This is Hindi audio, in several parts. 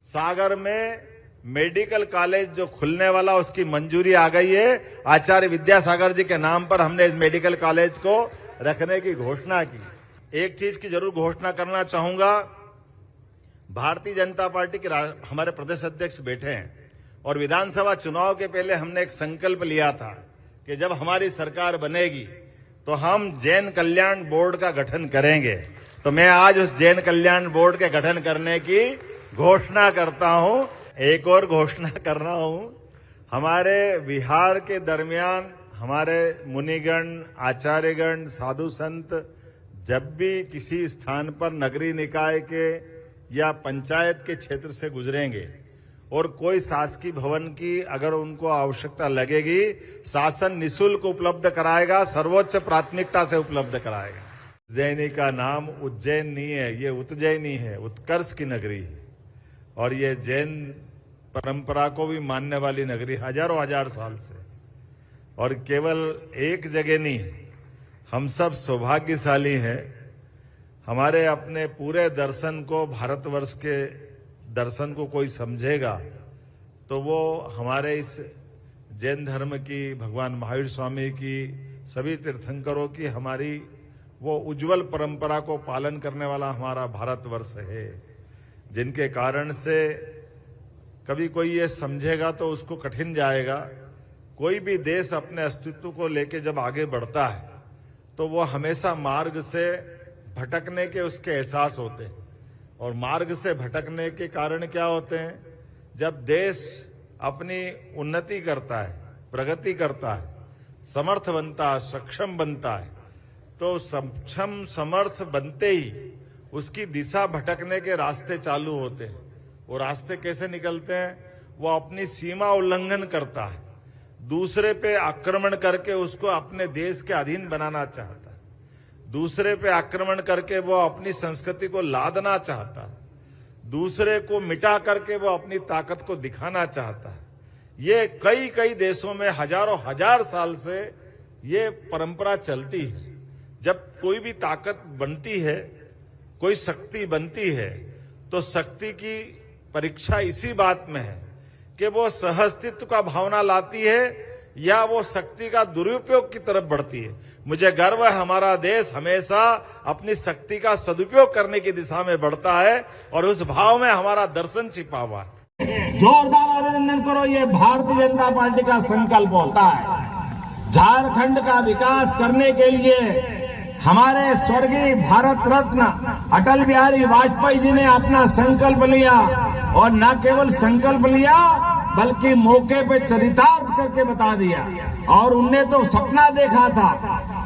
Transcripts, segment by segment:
सागर में मेडिकल कॉलेज जो खुलने वाला उसकी मंजूरी आ गई है। आचार्य विद्यासागर जी के नाम पर हमने इस मेडिकल कॉलेज को रखने की घोषणा की। एक चीज की जरूर घोषणा करना चाहूंगा, भारतीय जनता पार्टी के हमारे प्रदेश अध्यक्ष बैठे हैं और विधानसभा चुनाव के पहले हमने एक संकल्प लिया था कि जब हमारी सरकार बनेगी तो हम जैन कल्याण बोर्ड का गठन करेंगे। तो मैं आज उस जैन कल्याण बोर्ड के गठन करने की घोषणा करता हूं। एक और घोषणा कर रहा हूं, हमारे बिहार के दरमियान हमारे मुनिगण, आचार्यगण, साधु संत जब भी किसी स्थान पर नगरीय निकाय के या पंचायत के क्षेत्र से गुजरेंगे और कोई शासकीय भवन की अगर उनको आवश्यकता लगेगी, शासन निःशुल्क उपलब्ध कराएगा, सर्वोच्च प्राथमिकता से उपलब्ध कराएगा। उज्जैनी का नाम उज्जैन नहीं है, ये उज्जैनी है, उत्कर्ष की नगरी है। और ये जैन परंपरा को भी मानने वाली नगरी हजारों हजार साल से। और केवल एक जगह नहीं, हम सब सौभाग्यशाली हैं। हमारे अपने पूरे दर्शन को, भारतवर्ष के दर्शन को कोई समझेगा तो वो हमारे इस जैन धर्म की, भगवान महावीर स्वामी की, सभी तीर्थंकरों की हमारी वो उज्जवल परंपरा को पालन करने वाला हमारा भारतवर्ष है, जिनके कारण से कभी कोई ये समझेगा तो उसको कठिन जाएगा। कोई भी देश अपने अस्तित्व को लेके जब आगे बढ़ता है तो वो हमेशा मार्ग से भटकने के उसके एहसास होते हैं। और मार्ग से भटकने के कारण क्या होते हैं? जब देश अपनी उन्नति करता है, प्रगति करता है, समर्थ बनता है, सक्षम बनता है, तो सक्षम समर्थ बनते ही उसकी दिशा भटकने के रास्ते चालू होते हैं। वो रास्ते कैसे निकलते हैं? वो अपनी सीमा उल्लंघन करता है, दूसरे पे आक्रमण करके उसको अपने देश के अधीन बनाना चाहता है, दूसरे पे आक्रमण करके वो अपनी संस्कृति को लादना चाहता है, दूसरे को मिटा करके वो अपनी ताकत को दिखाना चाहता है। ये कई कई देशों में हजारों हजार साल से ये परंपरा चलती है। जब कोई भी ताकत बनती है, कोई शक्ति बनती है, तो शक्ति की परीक्षा इसी बात में है कि वो सहअस्तित्व का भावना लाती है या वो शक्ति का दुरुपयोग की तरफ बढ़ती है। मुझे गर्व है, हमारा देश हमेशा अपनी शक्ति का सदुपयोग करने की दिशा में बढ़ता है और उस भाव में हमारा दर्शन छिपा हुआ है। जोरदार अभिनंदन करो। ये भारतीय जनता पार्टी का संकल्प होता है। झारखंड का विकास करने के लिए हमारे स्वर्गीय भारत रत्न अटल बिहारी वाजपेयी जी ने अपना संकल्प लिया और न केवल संकल्प लिया बल्कि मौके पे चरितार्थ करके बता दिया। और उनने तो सपना देखा था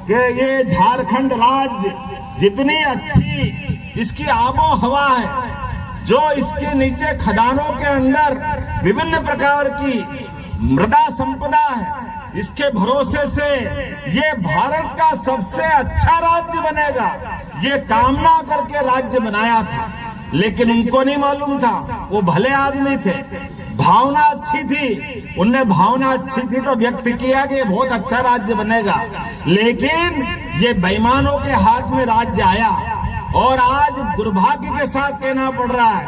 कि ये झारखंड राज्य जितनी अच्छी इसकी आबो हवा है, जो इसके नीचे खदानों के अंदर विभिन्न प्रकार की मृदा संपदा है, इसके भरोसे से ये भारत का सबसे अच्छा राज्य बनेगा, ये कामना करके राज्य बनाया था। लेकिन उनको नहीं मालूम था, वो भले आदमी थे, भावना अच्छी थी, उनने भावना अच्छी थी तो व्यक्त किया कि ये बहुत अच्छा राज्य बनेगा। लेकिन ये बेईमानों के हाथ में राज्य आया और आज दुर्भाग्य के साथ कहना पड़ रहा है,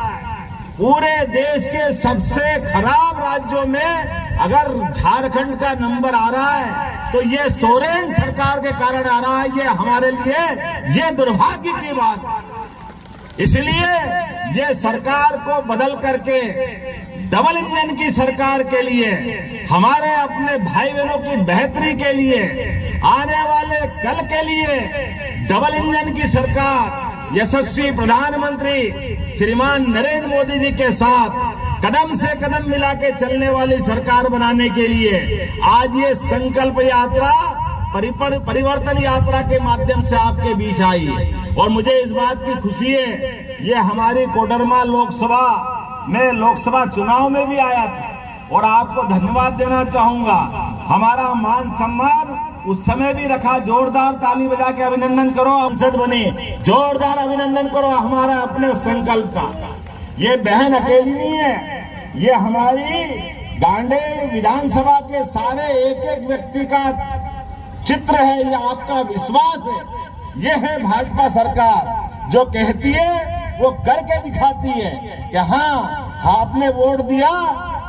पूरे देश के सबसे खराब राज्यों में अगर झारखंड का नंबर आ रहा है तो ये सोरेन सरकार के कारण आ रहा है। ये हमारे लिए ये दुर्भाग्य की बात है। इसलिए ये सरकार को बदल करके डबल इंजन की सरकार के लिए, हमारे अपने भाई बहनों की बेहतरी के लिए, आने वाले कल के लिए डबल इंजन की सरकार यशस्वी प्रधानमंत्री श्रीमान नरेंद्र मोदी जी के साथ कदम से कदम मिला के चलने वाली सरकार बनाने के लिए आज ये संकल्प यात्रा, परिवर्तन यात्रा के माध्यम से आपके बीच आई है। और मुझे इस बात की खुशी है, ये हमारी कोडरमा लोकसभा चुनाव में भी आया था और आपको धन्यवाद देना चाहूंगा। हमारा मान सम्मान उस समय भी रखा। जोरदार ताली बजा के अभिनंदन करो, सांसद बने। जोरदार अभिनंदन करो हमारा अपने संकल्प का। ये बहन अकेली नहीं है, ये हमारी गांडेय विधानसभा के सारे एक एक व्यक्ति का चित्र है, ये आपका विश्वास है। ये है भाजपा सरकार जो कहती है वो करके दिखाती है कि हाँ हाँ आपने वोट दिया,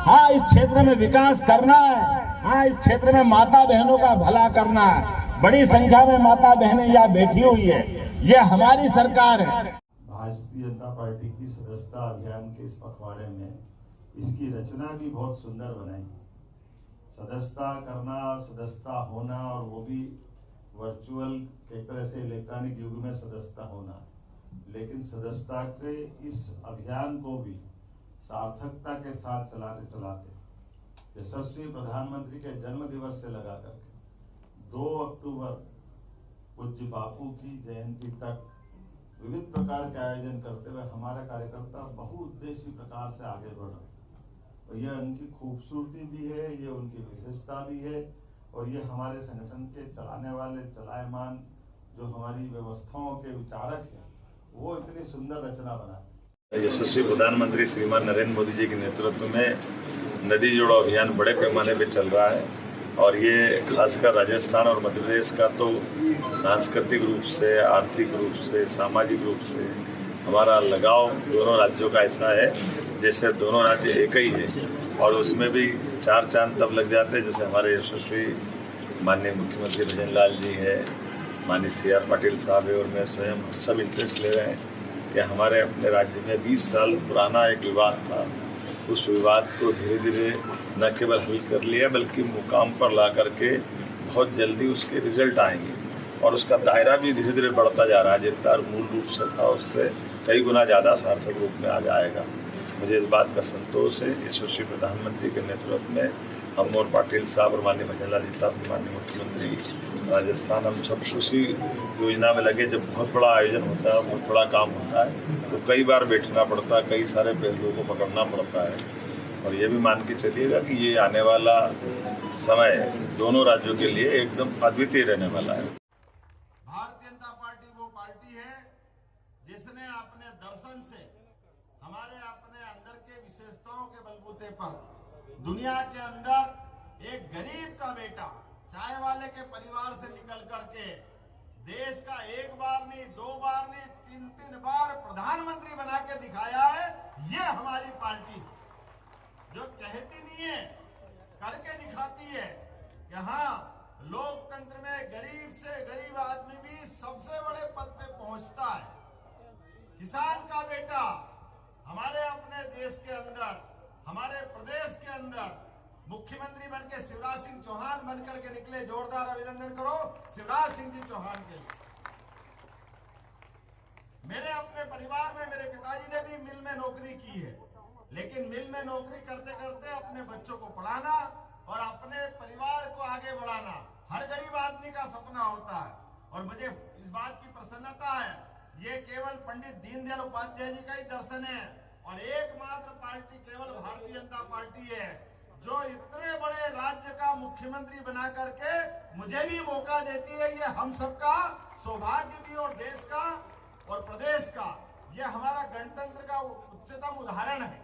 हाँ इस क्षेत्र में विकास करना है, हाँ इस क्षेत्र में माता बहनों का भला करना है। बड़ी संख्या में माता बहनें यहाँ बैठी हुई है, ये हमारी सरकार है। भारतीय जनता पार्टी की सदस्यता अभियान के इस पखवाड़े में इसकी रचना भी बहुत सुंदर बनाई। सदस्यता करना, सदस्यता होना, और वो भी वर्चुअल एक तरह से इलेक्ट्रॉनिक युग में सदस्यता होना, लेकिन सदस्यता के इस अभियान को भी सार्थकता के साथ चलाते चलाते यशस्वी प्रधानमंत्री के जन्म दिवस से लगा करके 2 अक्टूबर पूज्य बापू की जयंती तक विविध प्रकार के आयोजन करते हुए हमारे कार्यकर्ता बहुउद्देशीय प्रकार से आगे बढ़ रहे हैं। और यह उनकी खूबसूरती भी है, ये उनकी विशेषता भी है, और ये हमारे संगठन के चलाने वाले चलायमान जो हमारी व्यवस्थाओं के विचारक हैं, वो इतनी सुंदर रचना बना। यशस्वी प्रधानमंत्री श्रीमान नरेंद्र मोदी जी के नेतृत्व में नदी जोड़ो अभियान बड़े पैमाने पे चल रहा है, और ये खासकर राजस्थान और मध्य प्रदेश का तो सांस्कृतिक रूप से, आर्थिक रूप से, सामाजिक रूप से हमारा लगाव दोनों राज्यों का ऐसा है जैसे दोनों राज्य एक ही है, और उसमें भी 4 चांद तब लग जाते हैं जैसे हमारे यशस्वी माननीय मुख्यमंत्री भजन लाल जी है, माननीय CR पाटिल साहब है, और मैं स्वयं सब इंटरेस्ट ले रहे हैं कि हमारे अपने राज्य में 20 साल पुराना एक विवाद था, उस विवाद को धीरे धीरे न केवल हल कर लिया बल्कि मुकाम पर ला करके बहुत जल्दी उसके रिजल्ट आएंगे, और उसका दायरा भी धीरे धीरे बढ़ता जा रहा है। जितना मूल रूप से था उससे कई गुना ज़्यादा सार्थक रूप में आ जाएगा। मुझे इस बात का संतोष है। यशस्वी प्रधानमंत्री के नेतृत्व में हम और पाटिल साहब और माननीय भजन लाल जी साहब, माननीय मुख्यमंत्री राजस्थान, हम सब उसी योजना में लगे। जब बहुत बड़ा आयोजन होता है, बहुत बड़ा काम होता है, तो कई बार बैठना पड़ता है, कई सारे पहलुओं को पकड़ना पड़ता है, और ये भी मान के चलिएगा कि ये आने वाला समय दोनों राज्यों के लिए एकदम अद्वितीय रहने वाला है। भारतीय जनता पार्टी वो पार्टी है जिसने अपने दर्शन से हमारे अपने अंदर के विशेषताओं के बलबूते पर दुनिया के अंदर एक गरीब का बेटा, चाय वाले के परिवार से निकल करके देश का 1 बार नहीं, 2 बार नहीं, 3 बार प्रधानमंत्री बना के दिखाया है। ये हमारी पार्टी जो कहती नहीं है, करके दिखाती है कि हाँ, लोकतंत्र में गरीब से गरीब आदमी भी सबसे बड़े पद पे पहुंचता है। किसान का बेटा हमारे अपने देश के अंदर, हमारे प्रदेश के अंदर मुख्यमंत्री बनके शिवराज सिंह चौहान बनकर के निकले। जोरदार अभिनंदन करो शिवराज सिंह जी चौहान के लिए। मेरे अपने परिवार में मेरे पिताजी ने भी मिल में नौकरी की है, लेकिन मिल में नौकरी करते करते अपने बच्चों को पढ़ाना और अपने परिवार को आगे बढ़ाना हर गरीब आदमी का सपना होता है। और मुझे इस बात की प्रसन्नता है, ये केवल पंडित दीनदयाल उपाध्याय जी का ही दर्शन है, और एकमात्र पार्टी केवल भारतीय जनता पार्टी है जो इतने बड़े राज्य का मुख्यमंत्री बना करके मुझे भी मौका देती है। ये हम सबका सौभाग्य भी, और देश का और प्रदेश का ये हमारा गणतंत्र का उच्चतम उदाहरण है।